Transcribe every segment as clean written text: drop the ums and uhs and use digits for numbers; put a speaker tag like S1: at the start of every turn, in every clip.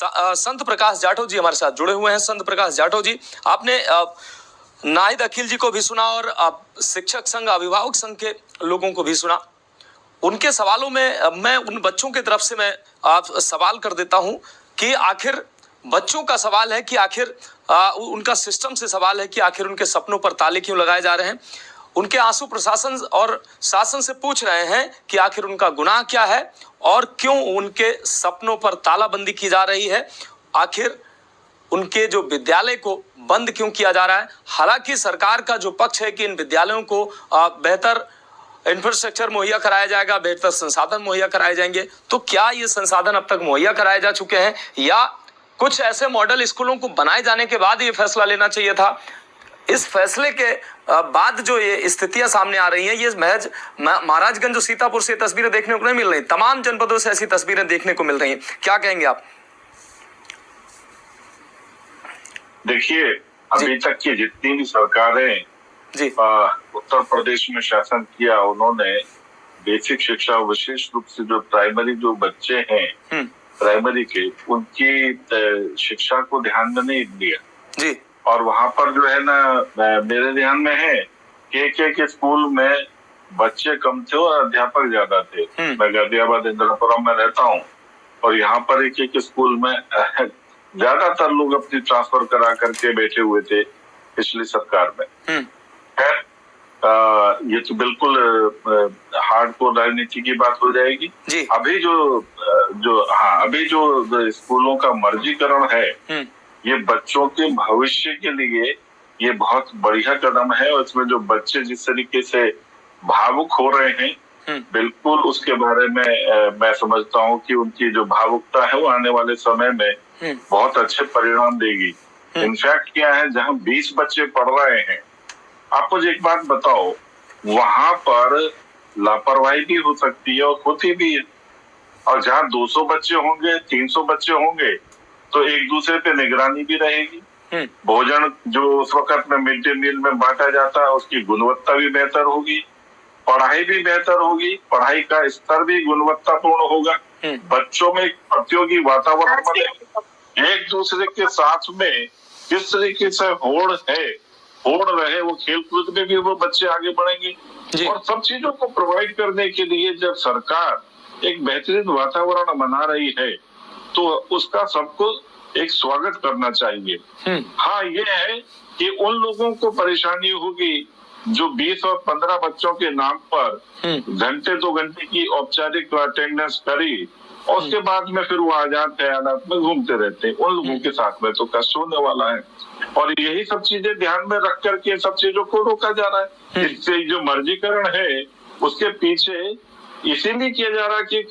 S1: संत प्रकाश जाटव जी हमारे साथ जुड़े हुए हैं। संत प्रकाश जाटव जी, आपने नाहिद अखिल जी को भी सुना और शिक्षक संघ, अभिभावक संघ के लोगों को भी सुना। उनके सवालों में मैं उन बच्चों की तरफ से मैं आप सवाल कर देता हूं कि आखिर बच्चों का सवाल है कि आखिर उनका सिस्टम से सवाल है कि आखिर उनके सपनों पर ताले क्यों लगाए जा रहे हैं। उनके आंसू प्रशासन और शासन से पूछ रहे हैं कि आखिर उनका गुनाह क्या है और क्यों उनके सपनों पर तालाबंदी की जा रही है। आखिर उनके जो विद्यालय को बंद क्यों किया जा रहा है। हालांकि सरकार का जो पक्ष है कि इन विद्यालयों को बेहतर इंफ्रास्ट्रक्चर मुहैया कराया जाएगा, बेहतर संसाधन मुहैया कराए जाएंगे, तो क्या ये संसाधन अब तक मुहैया कराए जा चुके हैं या कुछ ऐसे मॉडल स्कूलों को बनाए जाने के बाद ये फैसला लेना चाहिए था। इस फैसले के बाद जो ये स्थितियां सामने आ रही हैं, ये महज महाराजगंज और सीतापुर से तस्वीरें देखने को नहीं मिल रही, तमाम जनपदों से ऐसी तस्वीरें देखने को मिल रही हैं। क्या कहेंगे आप?
S2: देखिए, अभी तक की जितनी भी सरकारें उत्तर प्रदेश में शासन किया, उन्होंने बेसिक शिक्षा, विशेष रूप से जो प्राइमरी जो बच्चे हैं प्राइमरी के, उनकी शिक्षा को ध्यान में नहीं दिया जी। और वहां पर जो है ना, मेरे ध्यान में है कि एक स्कूल में बच्चे कम थे और अध्यापक ज्यादा थे। मैं गाजियाबाद इंद्रपुरम में रहता हूँ और यहाँ पर एक स्कूल में ज्यादातर लोग अपनी ट्रांसफर करा करके बैठे हुए थे पिछली सरकार में। खैर, ये तो बिल्कुल हार्डकोर राजनीति की बात हो जाएगी जी। अभी अभी जो स्कूलों का मर्जीकरण है, ये बच्चों के भविष्य के लिए ये बहुत बढ़िया कदम है। और इसमें जो बच्चे जिस तरीके से भावुक हो रहे हैं, बिल्कुल उसके बारे में मैं समझता हूँ कि उनकी जो भावुकता है वो आने वाले समय में बहुत अच्छे परिणाम देगी। इनफैक्ट क्या है, जहाँ 20 बच्चे पढ़ रहे हैं, आप मुझे एक बात बताओ, वहां पर लापरवाही भी हो सकती है और होती भी है। और जहाँ 200 बच्चे होंगे, 300 बच्चे होंगे, तो एक दूसरे पे निगरानी भी रहेगी। भोजन जो उस वक्त में मिड डे मील में बांटा जाता है, उसकी गुणवत्ता भी बेहतर होगी, पढ़ाई भी बेहतर होगी, पढ़ाई का स्तर भी गुणवत्तापूर्ण होगा, बच्चों में प्रतियोगी वातावरण बनेगा, एक दूसरे के साथ में किस तरीके से होड़ रहे, वो खेल कूद में भी वो बच्चे आगे बढ़ेंगे। और सब चीजों को प्रोवाइड करने के लिए जब सरकार एक बेहतरीन वातावरण बना रही है, तो उसका सबको एक स्वागत करना चाहिए। हाँ, ये है कि उन लोगों को परेशानी होगी जो 20 और 15 बच्चों के नाम पर घंटे 2 घंटे की औपचारिक अटेंडेंस करी और उसके बाद में फिर वो आजाद ख्यालात में घूमते रहते हैं। उन लोगों के साथ में तो कष्ट होने वाला है और यही सब चीजें ध्यान में रख करके सब चीजों को रोका जा रहा है। इससे जो मर्जीकरण है उसके पीछे इसीलिए किया जा रहा है कि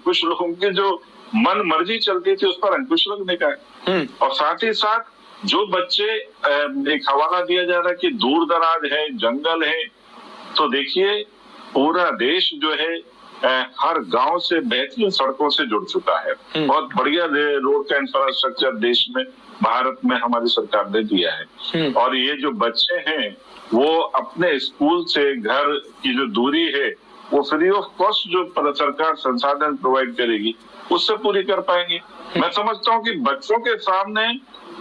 S2: कुछ लोगों की जो मन मर्जी चलती थी उस पर अंकुश लगने का है। और साथ ही साथ जो बच्चे, एक हवाला दिया जा रहा है कि दूर दराज है, जंगल है, तो देखिए पूरा देश जो है हर गांव से बेहतरीन सड़कों से जुड़ चुका है। बहुत बढ़िया रोड का इंफ्रास्ट्रक्चर देश में, भारत में हमारी सरकार ने दिया है। और ये जो बच्चे हैं वो अपने स्कूल से घर की जो दूरी है वो फ्री ऑफ कॉस्ट जो सरकार संसाधन प्रोवाइड करेगी उससे पूरी कर पाएंगे। मैं समझता हूँ कि बच्चों के सामने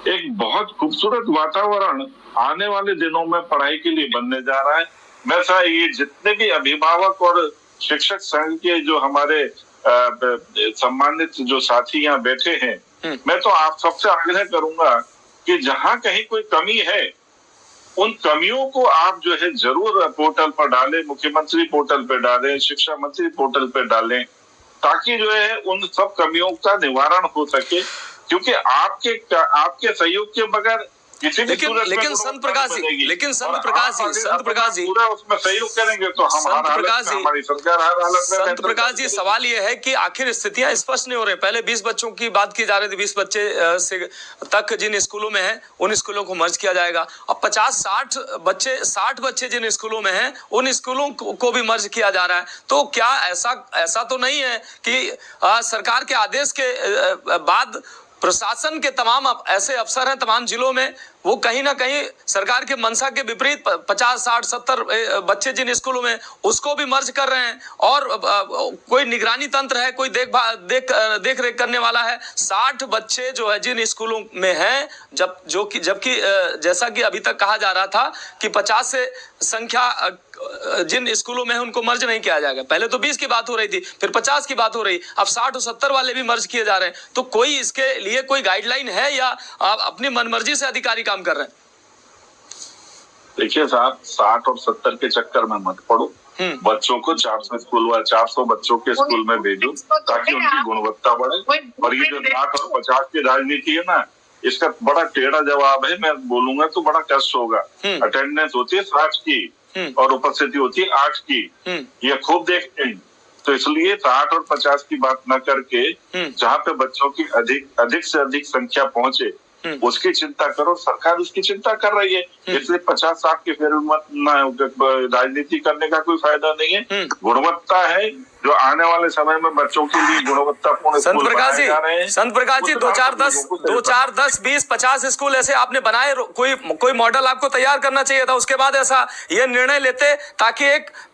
S2: एक बहुत खूबसूरत वातावरण आने वाले दिनों में पढ़ाई के लिए बनने जा रहा है। मैं ये जितने भी अभिभावक और शिक्षक संघ के जो हमारे सम्मानित जो साथी यहाँ बैठे हैं, मैं तो आप सबसे आग्रह करूंगा कि जहाँ कहीं कोई कमी है, उन कमियों को आप जो है जरूर पोर्टल पर डालें, मुख्यमंत्री पोर्टल पर डालें, शिक्षा मंत्री पोर्टल पर डालें, ताकि जो है उन सब कमियों का निवारण हो सके। क्योंकि आपके सहयोग के बगैर
S1: लेकिन संत प्रकाश जी
S2: पूरा उसमें सहयोग करेंगे तो हमारी सरकार हर हालत में।
S1: संत प्रकाश जी, सवाल ये है कि आखिर स्थितियां स्पष्ट नहीं हो रही। पहले 20 बच्चों की बात की जा रही थी, 20 बच्चे से तक जिन स्कूलों में हैं उन स्कूलों को मर्ज किया जाएगा। अब 60 बच्चे जिन स्कूलों में हैं उन स्कूलों को भी मर्ज किया जा रहा है। तो क्या ऐसा तो नहीं है कि सरकार के आदेश के बाद प्रशासन के तमाम ऐसे अफसर हैं तमाम जिलों में, वो कहीं ना कहीं सरकार के मंशा के विपरीत 50, 60, 70 बच्चे जिन स्कूलों में उसको भी मर्ज कर रहे हैं, और कोई निगरानी तंत्र है, कोई देख रेख करने वाला है। 60 बच्चे जो है जिन स्कूलों में हैं, जबकि जैसा कि अभी तक कहा जा रहा था कि 50 से संख्या जिन स्कूलों में है उनको मर्ज नहीं किया जाएगा। पहले तो 20 की बात हो रही थी, फिर 50 की बात हो रही, अब 60 और 70 वाले भी मर्ज किए जा रहे हैं। तो कोई इसके लिए कोई गाइडलाइन है या आप अपनी मनमर्जी से अधिकारी काम कर रहे हैं?
S2: देखिए साहब, 60 और 70 के चक्कर में मत पड़ो। बच्चों को 400 बच्चों के स्कूल में भेजो ताकि उनकी गुणवत्ता बढ़े। और ये जो 60 और 50 की राजनीति है ना, इसका बड़ा टेढ़ा जवाब है। मैं बोलूंगा तो बड़ा कष्ट होगा। अटेंडेंस होती है 60 की और उपस्थिति होती है 8 की, ये खूब देखते हैं। तो इसलिए 60 और 50 की बात न करके जहाँ पे बच्चों की अधिक से अधिक संख्या पहुंचे उसकी चिंता करो। सरकार उसकी चिंता कर रही है, इसलिए 50-60 के फेर मत राजनीति करने का कोई फायदा नहीं है। गुणवत्ता है जो आने वाले समय में बच्चों के लिए गुणवत्तापूर्ण
S1: संत प्रकाश जी 2, 4, 10, 20, 50 स्कूल ऐसे आपने बनाए, कोई मॉडल आपको तैयार करना चाहिए था। उसके बाद ऐसा ये निर्णय लेते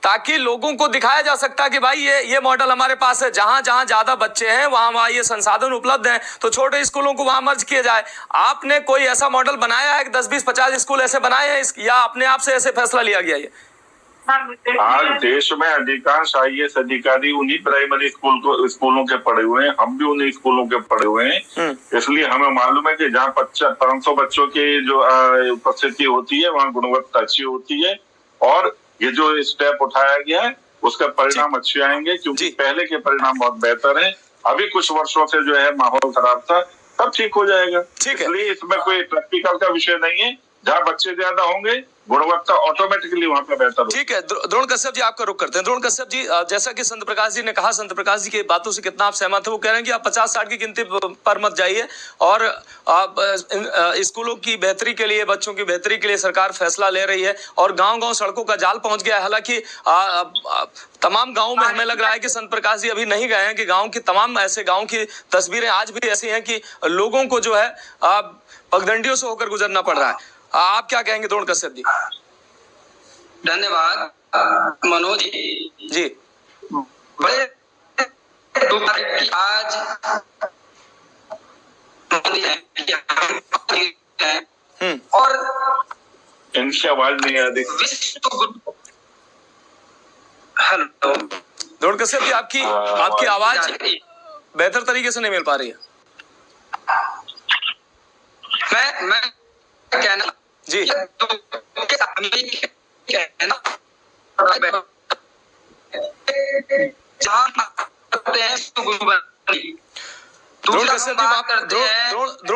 S1: ताकि लोगों को दिखाया जा सकता कि भाई ये मॉडल हमारे पास है। जहां जहां ज्यादा बच्चे हैं वहां ये संसाधन उपलब्ध हैं, तो छोटे स्कूलों को वहां मर्ज किया जाए। आपने कोई ऐसा मॉडल बनाया है कि 10, 20, 50 स्कूल ऐसे बनाए हैं, या अपने आप से ऐसे फैसला लिया गया? ये
S2: आज देश में अधिकांश IAS अधिकारी उन्हीं प्राइमरी स्कूलों के पढ़े हुए हैं। हम भी उन्हीं स्कूलों के पढ़े हुए हैं, इसलिए हमें मालूम है कि जहाँ 500 बच्चों की जो उपस्थिति होती है वहाँ गुणवत्ता अच्छी होती है। और ये जो स्टेप उठाया गया है उसका परिणाम अच्छे आएंगे, क्योंकि पहले के परिणाम बहुत बेहतर है। अभी कुछ वर्षों से जो है माहौल खराब था, सब ठीक हो जाएगा। इसलिए इसमें कोई प्रैक्टिकल का विषय नहीं है। जहाँ बच्चे ज्यादा होंगे गुणवत्ता ऑटोमेटिकली वहां पे बेहतर होगी।
S1: ठीक है, द्रोण कश्यप जी आपका रुख करते हैं। द्रोण कश्यप जी, जैसा कि संत प्रकाश जी ने कहा, संत प्रकाश जी की बातों से कितना आप सहमत हैं? वो कह रहे हैं कि आप 50-60 की गिनती पर मत जाइए, और स्कूलों की बेहतरी के लिए, बच्चों की बेहतरी के लिए सरकार फैसला ले रही है, और गांव-गांव सड़कों का जाल पहुंच गया है। हालांकि तमाम गाँव में हमें लग रहा है कि संत प्रकाश जी अभी नहीं गए हैं, कि गाँव की तमाम ऐसे गाँव की तस्वीरें आज भी ऐसी हैं कि लोगों को जो है पगडंडियों से होकर गुजरना पड़ रहा है। आप क्या कहेंगे द्रोण कश्यप जी?
S3: धन्यवाद मनोज जी। बड़े दुख है कि आज और
S2: इनकी आवाज नहीं आ रही।
S3: हेलो
S1: द्रोण कश्यप जी, आपकी आवाज बेहतर तरीके से नहीं मिल पा रही है।
S3: मैं कहना
S1: जी द्रोण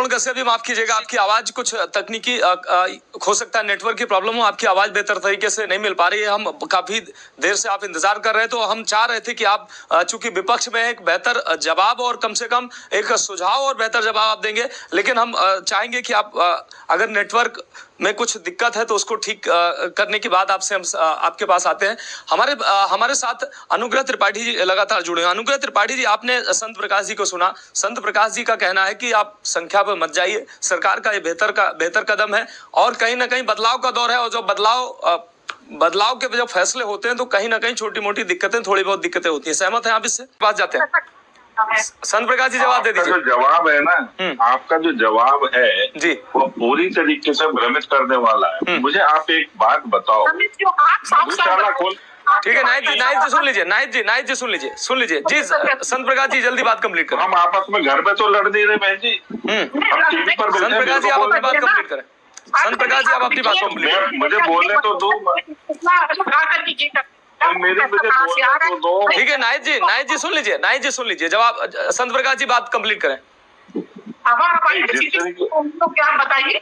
S1: कश्यप जी माफ कीजिएगा, आपकी आवाज कुछ तकनीकी हो सकता है नेटवर्क की प्रॉब्लम हो, आपकी आवाज बेहतर तरीके से नहीं मिल पा रही है। हम काफी देर से आप इंतजार कर रहे हैं, तो हम चाह रहे थे कि आप चूंकि विपक्ष में एक बेहतर जवाब और कम से कम एक सुझाव और बेहतर जवाब आप देंगे, लेकिन हम चाहेंगे कि आप अगर नेटवर्क में कुछ दिक्कत है तो उसको ठीक करने के बाद आपसे हम आपके पास आते हैं। हमारे साथ अनुग्रह त्रिपाठी जी लगातार जुड़े हैं। अनुग्रह त्रिपाठी जी, आपने संत प्रकाश जी को सुना। संत प्रकाश जी का कहना है कि आप संख्या पर मत जाइए, सरकार का ये बेहतर कदम है, और कहीं ना कहीं बदलाव का दौर है, और जो बदलाव के जब फैसले होते हैं तो कहीं ना कहीं छोटी मोटी दिक्कतें, थोड़ी बहुत दिक्कतें होती है। सहमत है आप इससे? पास जाते हैं। संत प्रकाश जी जवाब दे दीजिए।
S2: जो जवाब है ना, आपका जो जवाब है
S1: जी, वो
S2: पूरी तरीके से भ्रमित करने वाला है। मुझे आप एक बात बताओ।
S1: ठीक है नाइट जी सुन लीजिए, नाइट जी सुन लीजिए जी। संत प्रकाश जी जल्दी बात कंप्लीट करें।
S2: हम आपस में घर में तो लड़ नहीं रहे बहन जी।
S1: संत प्रकाश जी आप अपनी बात कंप्लीट करें। संत प्रकाश जी आप अपनी बात कंप्लीट करें।
S2: मुझे बोलने तो दो।
S1: ठीक है नाइट जी सुन लीजिए जवाब। संत प्रकाश जी बात कंप्लीट करें।
S4: क्या बताइए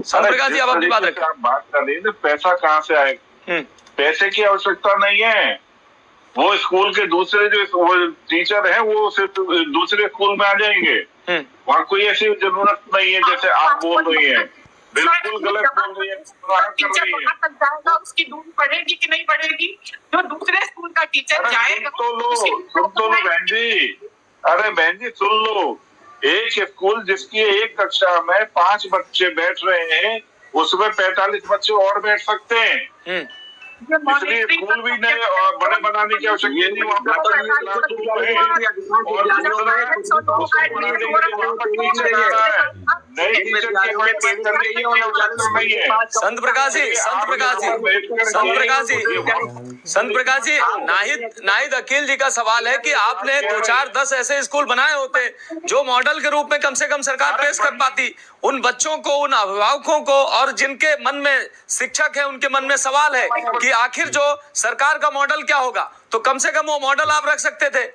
S1: संत प्रकाश जी आप अपनी बात रखें।
S2: आप बात कर रही है, पैसा कहाँ से आएगा? पैसे की आवश्यकता नहीं है। वो स्कूल के दूसरे जो टीचर हैं वो सिर्फ दूसरे स्कूल में आ जाएंगे। वहाँ कोई ऐसी जरूरत नहीं है जैसे आप बोल रही हैं। बिल्कुल गलत बोल रही है।
S4: उसकी दूरी पड़ेगी कि नहीं पड़ेगी? जो दूसरे स्कूल का टीचर जाएगा
S2: सुन तो लो बहन जी। अरे बहन जी सुन लो, एक स्कूल जिसकी एक कक्षा में 5 बच्चे बैठ रहे हैं, उसमें 45 बच्चे और बैठ सकते हैं। इसलिए स्कूल भी नहीं और बड़े बनाने की आवश्यकता नहीं, वहाँ पर
S1: संत प्रकाश जी, नाहिद अकील जी का सवाल है कि आपने 2, 4, 10 ऐसे स्कूल बनाए होते जो मॉडल के रूप में कम से कम सरकार पेश कर पाती, उन बच्चों को, उन अभिभावकों को और जिनके मन में शिक्षक है उनके मन में सवाल है कि आखिर जो सरकार का मॉडल क्या होगा, तो कम से कम वो मॉडल आप रख सकते थे।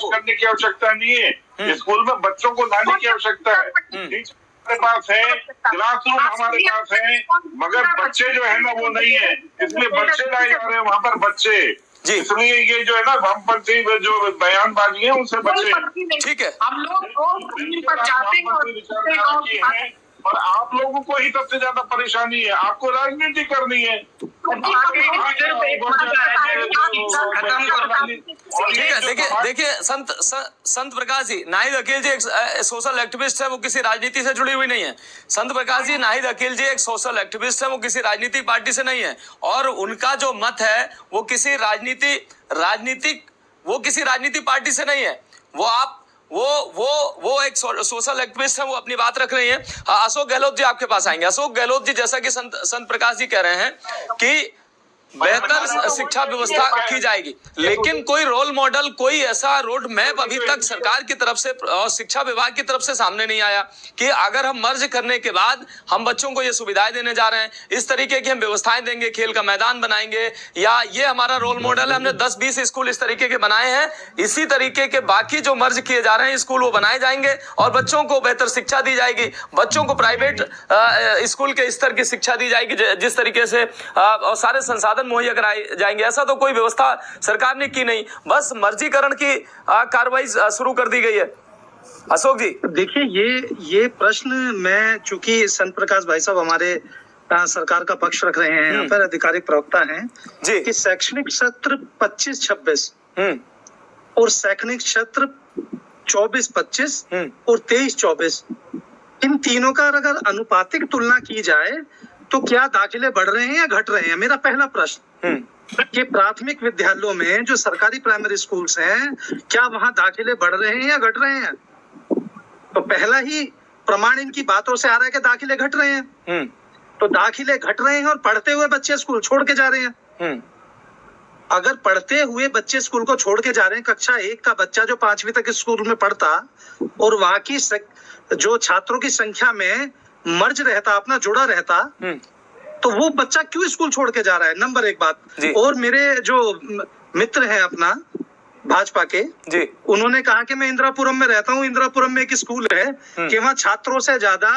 S2: करने की आवश्यकता नहीं है, स्कूल में बच्चों को लाने की आवश्यकता है। हमारे पास है, क्लासरूम हमारे पास है, मगर बच्चे जो है ना वो नहीं है, इसलिए बच्चे लाए जा रहे हैं वहाँ पर बच्चे। इसलिए ये जो है ना वामपंथी जो बयानबाजी है उनसे बचे।
S1: ठीक है,
S4: हम लोग जाते हैं
S2: और आप लोगों को ही सबसे ज्यादा परेशानी है, आपको राजनीति करनी है।
S1: देखिए संत प्रकाश जी, नाहिद अकील जी एक सोशल एक्टिविस्ट है, वो किसी राजनीति से जुड़ी हुई नहीं है। संत प्रकाश जी, नाहिद अकील जी एक सोशल एक्टिविस्ट है, वो किसी राजनीतिक पार्टी से नहीं है, और उनका जो मत है वो किसी राजनीतिक पार्टी से नहीं है। वो एक सोशल एक्टिविस्ट है, वो अपनी बात रख रही हैं। अशोक गहलोत जी आपके पास आएंगे। अशोक गहलोत जी, जैसा कि संत प्रकाश जी कह रहे हैं कि बेहतर शिक्षा व्यवस्था की जाएगी, लेकिन कोई रोल मॉडल, कोई ऐसा रोड मैप अभी तक सरकार की तरफ से और शिक्षा विभाग की तरफ से सामने नहीं आया कि अगर हम मर्ज करने के बाद हम बच्चों को ये सुविधाएं देने जा रहे हैं, इस तरीके की हम व्यवस्थाएं देंगे, खेल का मैदान बनाएंगे, या ये हमारा रोल मॉडल है, हमने 10-20 स्कूल इस तरीके के बनाए हैं, इसी तरीके के बाकी जो मर्ज किए जा रहे हैं स्कूल वो बनाए जाएंगे और बच्चों को बेहतर शिक्षा दी जाएगी, बच्चों को प्राइवेट स्कूल के स्तर की शिक्षा दी जाएगी जिस तरीके से, और सारे संसाधन मुहैया कराए जाएंगे। ऐसा तो कोई व्यवस्था सरकार ने की नहीं, बस मर्जीकरण की कार्रवाई शुरू कर दी गई है। अशोक जी,
S5: देखिए ये प्रश्न मैं, चूंकि संत प्रकाश भाई साहब हमारे सरकार का पक्ष रख रहे हैं, यहाँ पर आधिकारिक प्रवक्ता हैं जी, कि शैक्षणिक सत्र 25-26 और शैक्षणिक सत्र 24-25 और 23-24, इन तीनों का अगर अनुपातिक तुलना की जाए तो क्या दाखिले बढ़ रहे हैं या घट रहे हैं? मेरा पहला प्रश्न कि प्राथमिक विद्यालयों में जो सरकारी प्राइमरी स्कूल्स हैं, क्या वहां दाखिले बढ़ रहे हैं या घट रहे हैं? तो पहला ही प्रमाण इनकी बातों से आ रहा है कि दाखिले घट रहे हैं। तो दाखिले घट रहे हैं और पढ़ते हुए बच्चे स्कूल छोड़ के जा रहे हैं। अगर पढ़ते हुए बच्चे स्कूल को छोड़ के जा रहे हैं, कक्षा 1 का बच्चा जो 5वीं तक स्कूल में पढ़ता और वहां की जो छात्रों की संख्या में मर्ज रहता, अपना जुड़ा रहता, तो वो बच्चा क्यों स्कूल छोड़ के जा रहा है? नंबर 1 बात। और मेरे जो मित्र हैं अपना भाजपा के जी, उन्होंने कहा कि मैं इंदिरापुरम में रहता हूँ, इंदिरापुरम में एक स्कूल है कि वहाँ छात्रों से ज्यादा